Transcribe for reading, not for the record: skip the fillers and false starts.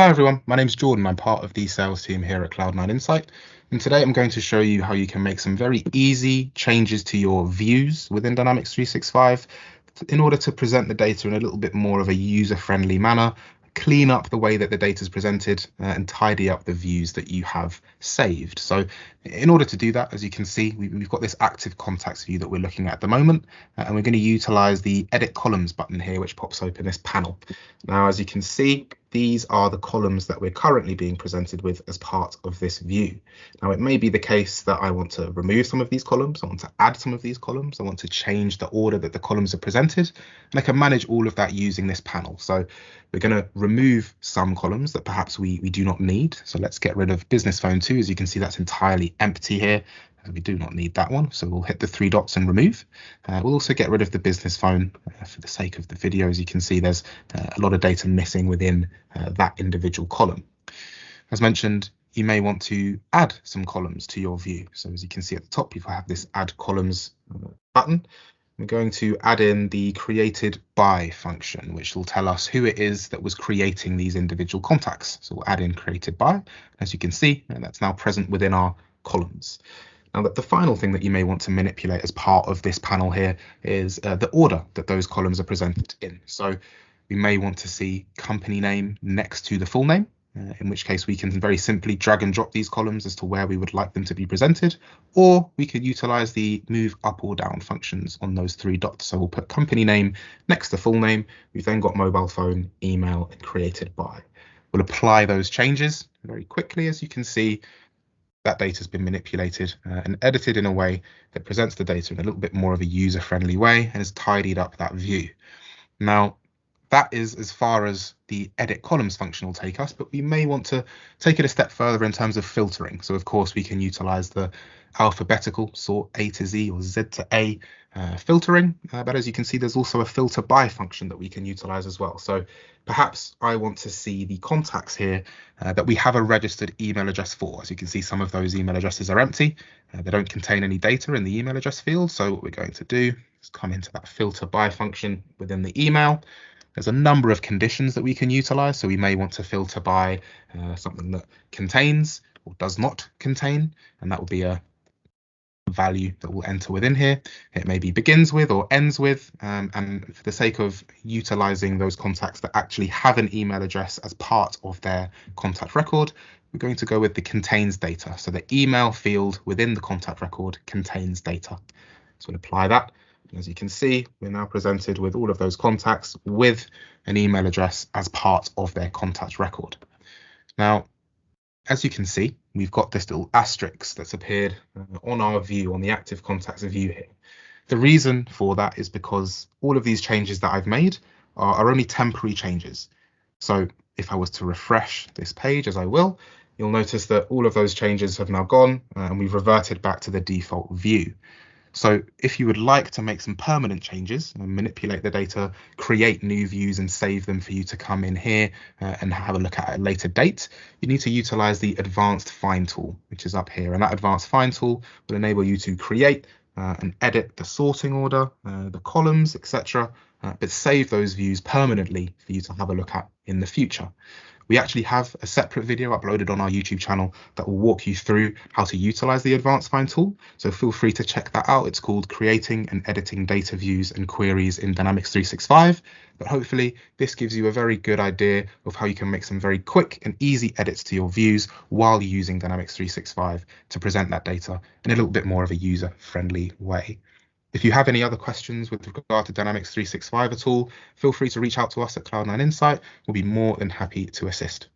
Hi everyone, my name's Jordan. I'm part of the sales team here at Cloud9 Insight. And today I'm going to show you how you can make some very easy changes to your views within Dynamics 365 in order to present the data in a little bit more of a user-friendly manner, clean up the way that the data is presented and tidy up the views that you have saved. So in order to do that, as you can see, we've got this active contacts view that we're looking at the moment, and we're going to utilize the edit columns button here, which pops open this panel. Now, as you can see, these are the columns that we're currently being presented with as part of this view. Now, it may be the case that I want to remove some of these columns, I want to add some of these columns, I want to change the order that the columns are presented, and I can manage all of that using this panel. So we're going to remove some columns that perhaps we do not need. So let's get rid of business phone 2. As you can see, that's entirely empty here. We do not need that one, so we'll hit the 3 dots and remove. We'll also get rid of the business phone for the sake of the video. As you can see, there's a lot of data missing within that individual column. As mentioned, you may want to add some columns to your view. So as you can see at the top, you have this add columns button. We're going to add in the created by function, which will tell us who it is that was creating these individual contacts. So we'll add in created by. As you can see, that's now present within our columns. Now, the final thing that you may want to manipulate as part of this panel here is the order that those columns are presented in. So we may want to see company name next to the full name, in which case we can very simply drag and drop these columns as to where we would like them to be presented, or we could utilize the move up or down functions on those 3 dots. So we'll put company name next to full name. We've then got mobile phone, email, and created by. We'll apply those changes very quickly. As you can see, that data has been manipulated and edited in a way that presents the data in a little bit more of a user-friendly way and has tidied up that view. Now, that is as far as the edit columns function will take us, but we may want to take it a step further in terms of filtering. So of course we can utilize the alphabetical sort A to Z or Z to A filtering, but as you can see, there's also a filter by function that we can utilize as well. So perhaps I want to see the contacts here that we have a registered email address for. As you can see, some of those email addresses are empty. They don't contain any data in the email address field. So what we're going to do is come into that filter by function within the email. There's a number of conditions that we can utilize. So we may want to filter by something that contains or does not contain, and that will be a value that will enter within here. It maybe begins with or ends with, and for the sake of utilizing those contacts that actually have an email address as part of their contact record, we're going to go with the contains data. So the email field within the contact record contains data. So we'll apply that. As you can see, we're now presented with all of those contacts with an email address as part of their contact record. Now, as you can see, we've got this little asterisk that's appeared on our view, on the active contacts view here. The reason for that is because all of these changes that I've made are only temporary changes. So if I was to refresh this page, as I will, you'll notice that all of those changes have now gone and we've reverted back to the default view. So if you would like to make some permanent changes and manipulate the data, create new views and save them for you to come in here and have a look at a later date, you need to utilize the advanced find tool, which is up here. And that advanced find tool will enable you to create and edit the sorting order, the columns, etc., but save those views permanently for you to have a look at in the future. We actually have a separate video uploaded on our YouTube channel that will walk you through how to utilize the advanced find tool. So feel free to check that out. It's called Creating and Editing Data Views and Queries in Dynamics 365. But hopefully this gives you a very good idea of how you can make some very quick and easy edits to your views while using Dynamics 365 to present that data in a little bit more of a user-friendly way. If you have any other questions with regard to Dynamics 365 at all, feel free to reach out to us at Cloud9 Insight. We'll be more than happy to assist.